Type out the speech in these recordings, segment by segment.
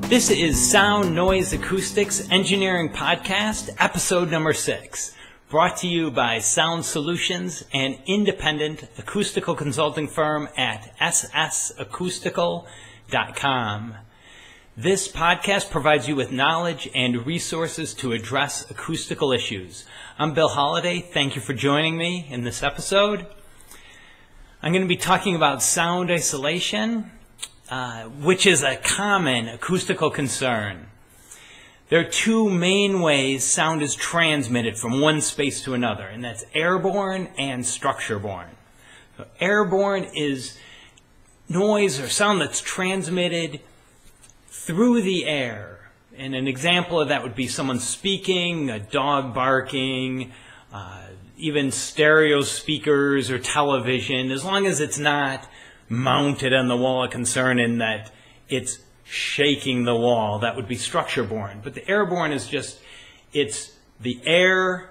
This is Sound Noise Acoustics Engineering Podcast, episode number 6, brought to you by Sound Solutions, an independent acoustical consulting firm at ssacoustical.com. This podcast provides you with knowledge and resources to address acoustical issues. I'm Bill Holliday. Thank you for joining me in this episode. I'm going to be talking about sound isolation, which is a common acoustical concern. There are two main ways sound is transmitted from one space to another, and that's airborne and structure-borne. So airborne is noise or sound that's transmitted through the air. And an example of that would be someone speaking, a dog barking, even stereo speakers or television, as long as it's not mounted on the wall of concern in that it's shaking the wall. That would be structure-borne. But the airborne is just, it's the air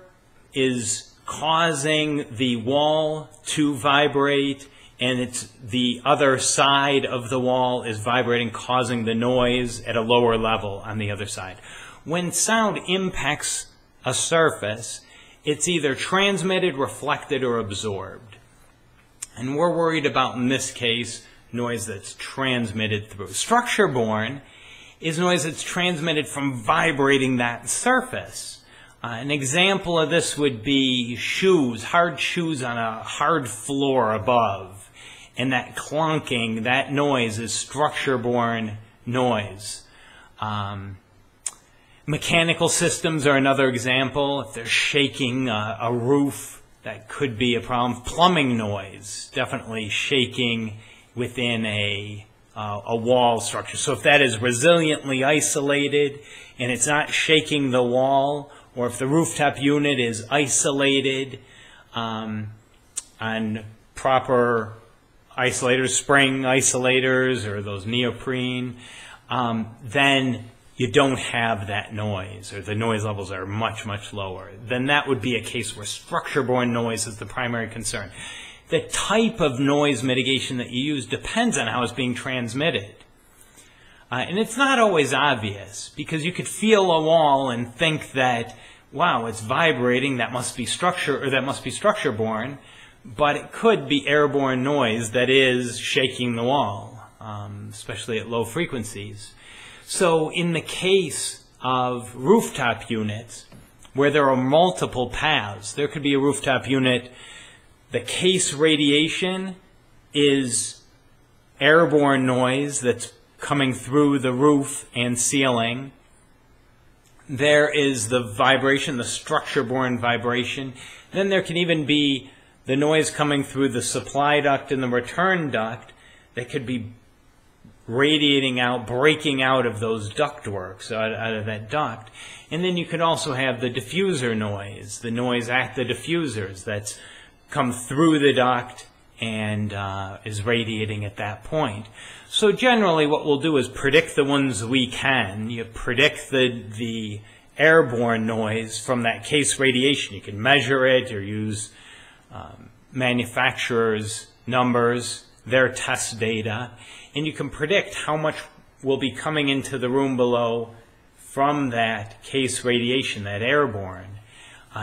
is causing the wall to vibrate, and it's the other side of the wall is vibrating, causing the noise at a lower level on the other side. When sound impacts a surface, it's either transmitted, reflected, or absorbed. And we're worried about, in this case, noise that's transmitted through. Structure-borne is noise that's transmitted from vibrating that surface. An example of this would be shoes, hard shoes on a hard floor above. And that clunking, that noise is structure-borne noise. Mechanical systems are another example. If they're shaking a roof, that could be a problem. Plumbing noise, definitely shaking within a wall structure. So if that is resiliently isolated and it's not shaking the wall, or if the rooftop unit is isolated on proper isolators, spring isolators, or those neoprene, then you don't have that noise, or the noise levels are much, much lower. Then that would be a case where structure-borne noise is the primary concern. The type of noise mitigation that you use depends on how it's being transmitted. And it's not always obvious, because you could feel a wall and think that, wow, it's vibrating, that must be structure-borne, but it could be airborne noise that is shaking the wall, especially at low frequencies. So in the case of rooftop units, where there are multiple paths, there could be a rooftop unit, the case radiation is airborne noise that's coming through the roof and ceiling. There is the vibration, the structure-borne vibration. Then there can even be the noise coming through the supply duct and the return duct that could be radiating out, breaking out of those ductworks, out of that duct. And then you can also have the diffuser noise, the noise at the diffusers that's come through the duct and is radiating at that point. So generally what we'll do is predict the ones we can. You predict the airborne noise from that case radiation. You can measure it or use manufacturers' numbers, their test data, and you can predict how much will be coming into the room below from that case radiation, that airborne.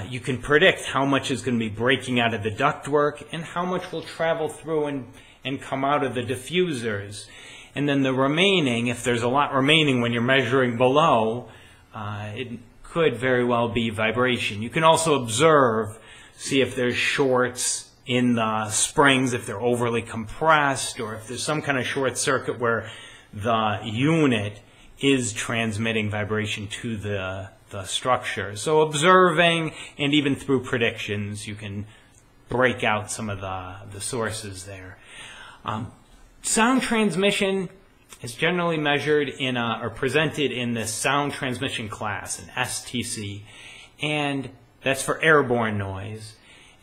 You can predict how much is going to be breaking out of the ductwork and how much will travel through and come out of the diffusers. And then the remaining, if there's a lot remaining when you're measuring below, it could very well be vibration. You can also observe, see if there's shorts in the springs, if they're overly compressed, or if there's some kind of short circuit where the unit is transmitting vibration to the structure. So observing and even through predictions, you can break out some of the sources there. Sound transmission is generally measured in or presented in the sound transmission class, an STC, and that's for airborne noise.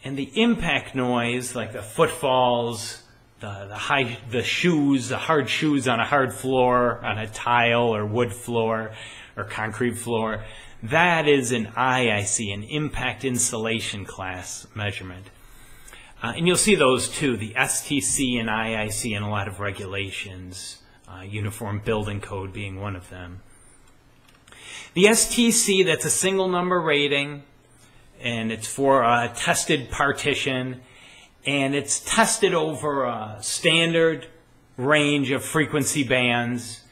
And the impact noise, like the footfalls, the shoes, the hard shoes on a hard floor, on a tile or wood floor or concrete floor, that is an IIC, an impact insulation class measurement. And you'll see those too, the STC and IIC in a lot of regulations Uniform Building Code being one of them. The STC, that's a single number rating, and it's for a tested partition, and it's tested over a standard range of frequency bands.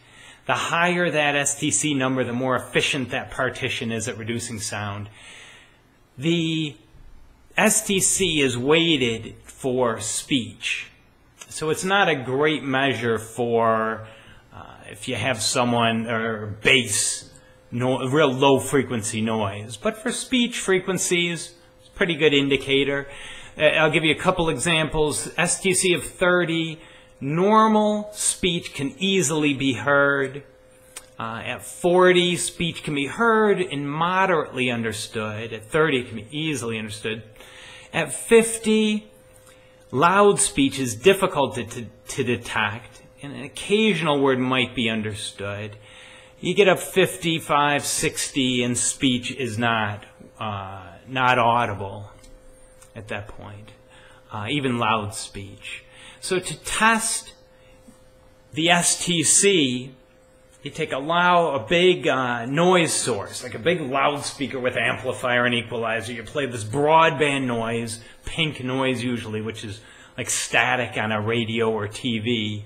The higher that STC number, the more efficient that partition is at reducing sound. The STC is weighted for speech, so it's not a great measure for if you have someone or bass, real low frequency noise. But for speech frequencies, it's a pretty good indicator. I'll give you a couple examples. STC of 30, normal speech can easily be heard. At 40, speech can be heard and moderately understood. At 30, it can be easily understood. At 50, loud speech is difficult to detect, and an occasional word might be understood. You get up 55, 60, and speech is not audible at that point, even loud speech. So to test the STC, you take a big noise source, like a big loudspeaker with amplifier and equalizer. You play this broadband noise, pink noise usually, which is like static on a radio or TV.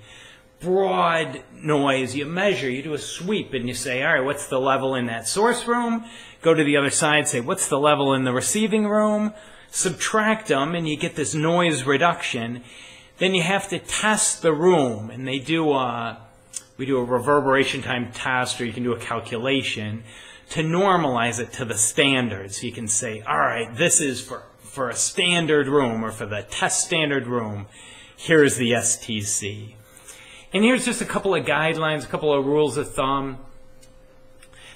Broad noise, you measure, you do a sweep, and you say, all right, what's the level in that source room? Go to the other side, say, what's the level in the receiving room? Subtract them, and you get this noise reduction. Then you have to test the room, and we do a reverberation time test, or you can do a calculation to normalize it to the standard. So you can say, all right, this is for a standard room, or for the test standard room, here's the STC. And here's just a couple of guidelines, a couple of rules of thumb.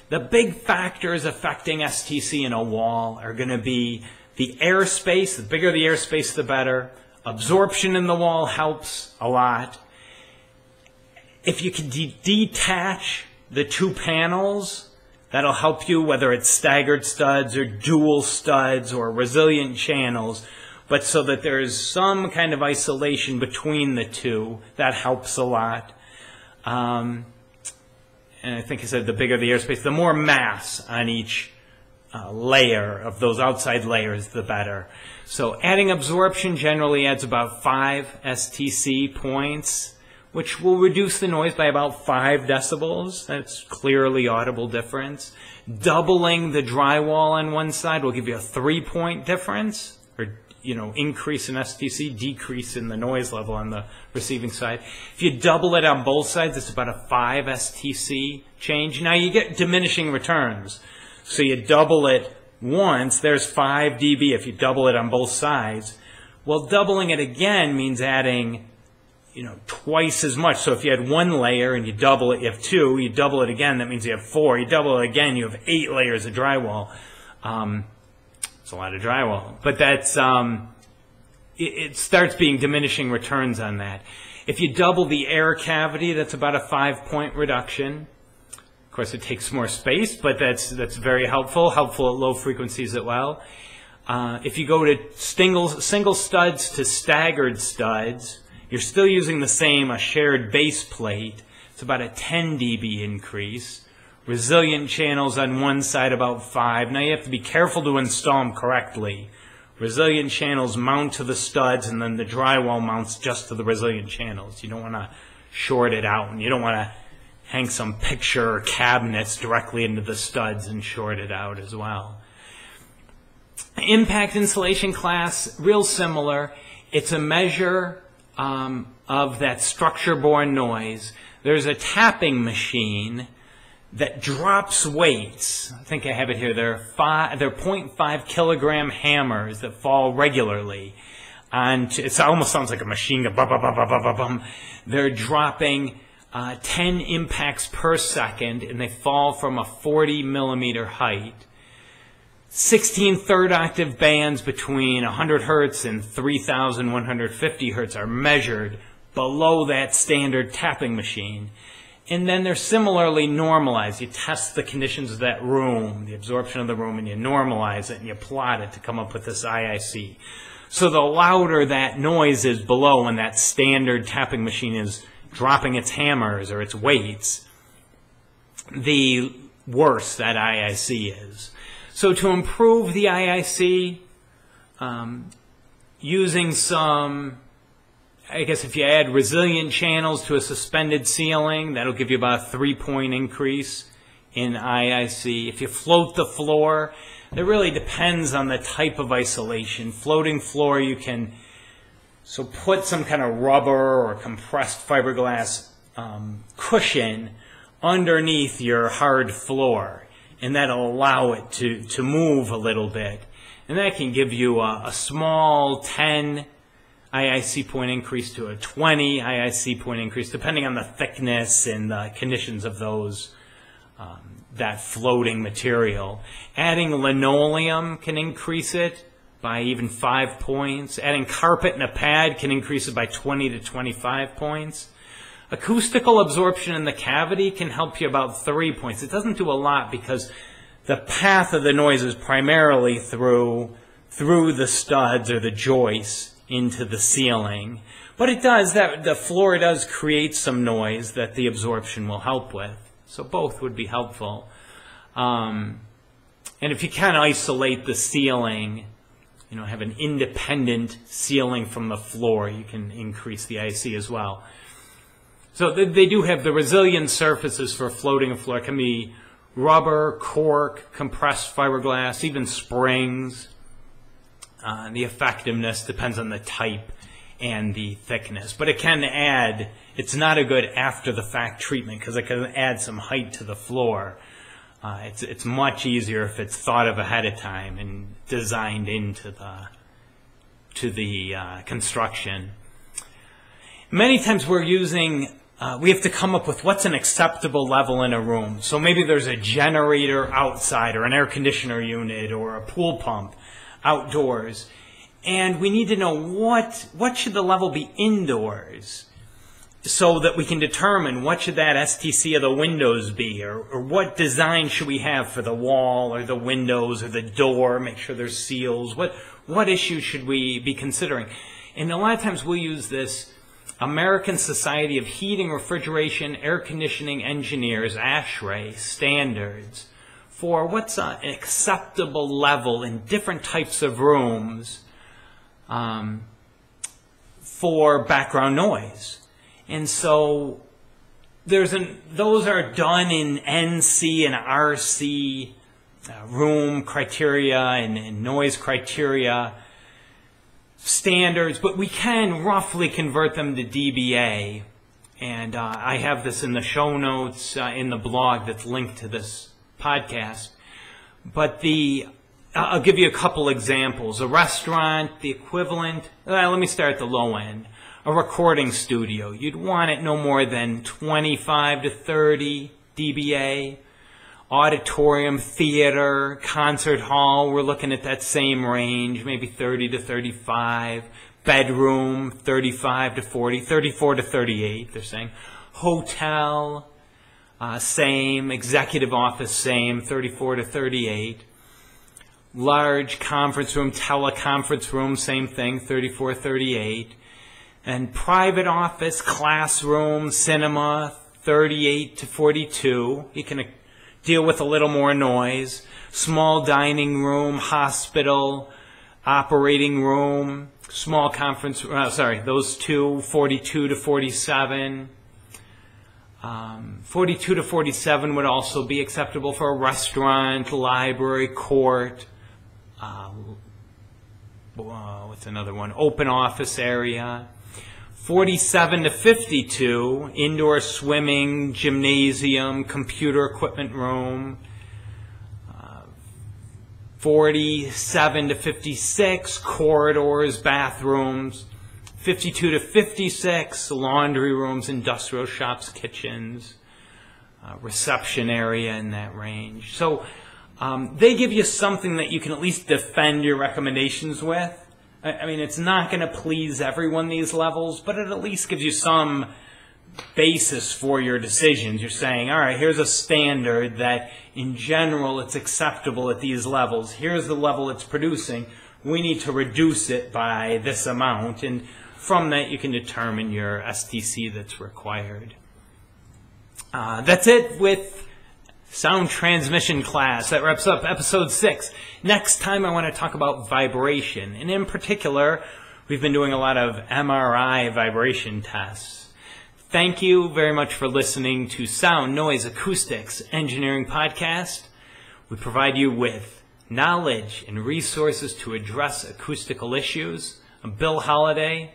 The big factors affecting STC in a wall are going to be the airspace. The bigger the airspace, the better. Absorption in the wall helps a lot. If you can detach the two panels, that'll help you, whether it's staggered studs or dual studs or resilient channels, but so that there's some kind of isolation between the two. That helps a lot. And I think I said the bigger the airspace, the more mass on each layer of those outside layers, the better. So adding absorption generally adds about 5 STC points, which will reduce the noise by about 5 decibels. That's clearly audible difference. Doubling the drywall on one side will give you a 3-point difference, or increase in STC, decrease in the noise level on the receiving side. If you double it on both sides, it's about a 5 STC change. Now you get diminishing returns. So you double it once, there's 5 dB if you double it on both sides. Well, doubling it again means adding, twice as much. So if you had 1 layer and you double it, you have 2. You double it again, that means you have 4. You double it again, you have 8 layers of drywall. It's a lot of drywall. But that's, it starts being diminishing returns on that. If you double the air cavity, that's about a 5-point reduction. Of course, it takes more space, but that's very helpful at low frequencies as well. If you go to single studs to staggered studs, you're still using the same, a shared base plate. It's about a 10 dB increase. Resilient channels on one side about 5. Now you have to be careful to install them correctly. Resilient channels mount to the studs, and then the drywall mounts just to the resilient channels. You don't want to short it out, and you don't want to hang some picture or cabinets directly into the studs and short it out as well. Impact insulation class, real similar. It's a measure of that structure-borne noise. There's a tapping machine that drops weights. I think I have it here. They're 0.5 kilogram hammers that fall regularly. It almost sounds like a machine gun. They're dropping 10 impacts per second, and they fall from a 40 millimeter height. 16 third octave bands between 100 hertz and 3,150 hertz are measured below that standard tapping machine. And then they're similarly normalized. You test the conditions of that room, the absorption of the room, and you normalize it and you plot it to come up with this IIC. So the louder that noise is below when that standard tapping machine is dropping its hammers or its weights, the worse that IIC is. So to improve the IIC, using some, I guess if you add resilient channels to a suspended ceiling, that'll give you about a 3-point increase in IIC. If you float the floor, it really depends on the type of isolation. Floating floor, you can put some kind of rubber or compressed fiberglass cushion underneath your hard floor, and that'll allow it to move a little bit. And that can give you a small 10 IIC point increase to a 20 IIC point increase, depending on the thickness and the conditions of those that floating material. Adding linoleum can increase it by even 5 points. Adding carpet and a pad can increase it by 20 to 25 points. Acoustical absorption in the cavity can help you about 3 points. It doesn't do a lot because the path of the noise is primarily through the studs or the joists into the ceiling. But it does, the floor does create some noise that the absorption will help with. So both would be helpful. And if you can isolate the ceiling, have an independent ceiling from the floor, you can increase the IC as well. So they do have the resilient surfaces for floating a floor. It can be rubber, cork, compressed fiberglass, even springs. The effectiveness depends on the type and the thickness. But it can add, it's not a good after-the-fact treatment because it can add some height to the floor. It's much easier if it's thought of ahead of time and designed into the construction. Many times we're using, we have to come up with what's an acceptable level in a room. So maybe there's a generator outside or an air conditioner unit or a pool pump outdoors. And we need to know what should the level be indoors so that we can determine what should that STC of the windows be, or what design should we have for the wall or the windows or the door, make sure there's seals. What issues should we be considering? And a lot of times we'll use this American Society of Heating, Refrigeration, Air Conditioning Engineers, ASHRAE, standards for what's an acceptable level in different types of rooms for background noise. And so those are done in NC and RC room criteria and noise criteria standards, but we can roughly convert them to dBA. And I have this in the show notes in the blog that's linked to this podcast. But I'll give you a couple examples. A restaurant, the equivalent, let me start at the low end. A recording studio, you'd want it no more than 25 to 30 dBA. Auditorium, theater, concert hall, we're looking at that same range, maybe 30 to 35. Bedroom, 35 to 40, 34 to 38, they're saying. Hotel, same. Executive office, same, 34 to 38. Large conference room, teleconference room, same thing, 34, 38. And private office, classroom, cinema, 38 to 42. You can deal with a little more noise. Small dining room, hospital, operating room, small conference, those two, 42 to 47. 42 to 47 would also be acceptable for a restaurant, library, court. What's another one? Open office area. 47 to 52, indoor swimming, gymnasium, computer equipment room. 47 to 56, corridors, bathrooms. 52 to 56, laundry rooms, industrial shops, kitchens, reception area in that range. So they give you something that you can at least defend your recommendations with. I mean, it's not going to please everyone, these levels, but it at least gives you some basis for your decisions. You're saying, all right, here's a standard that in general it's acceptable at these levels. Here's the level it's producing. We need to reduce it by this amount. And from that you can determine your STC that's required. That's it with sound transmission class. That wraps up episode 6. Next time I want to talk about vibration, and in particular we've been doing a lot of MRI vibration tests. Thank you very much for listening to Sound, Noise, Acoustics Engineering Podcast. We provide you with knowledge and resources to address acoustical issues. I'm Bill Holliday.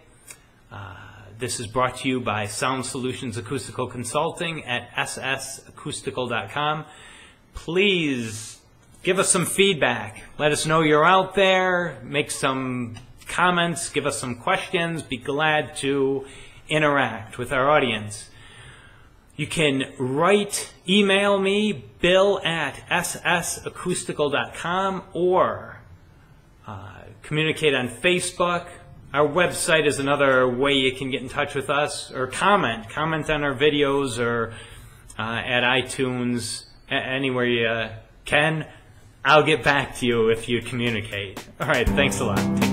This is brought to you by Sound Solutions Acoustical Consulting at ssacoustical.com. Please give us some feedback. Let us know you're out there. Make some comments. Give us some questions. Be glad to interact with our audience. You can email me, bill at ssacoustical.com, or communicate on Facebook. Our website is another way you can get in touch with us, or comment on our videos, or at iTunes, anywhere you can. I'll get back to you if you communicate. All right, thanks a lot.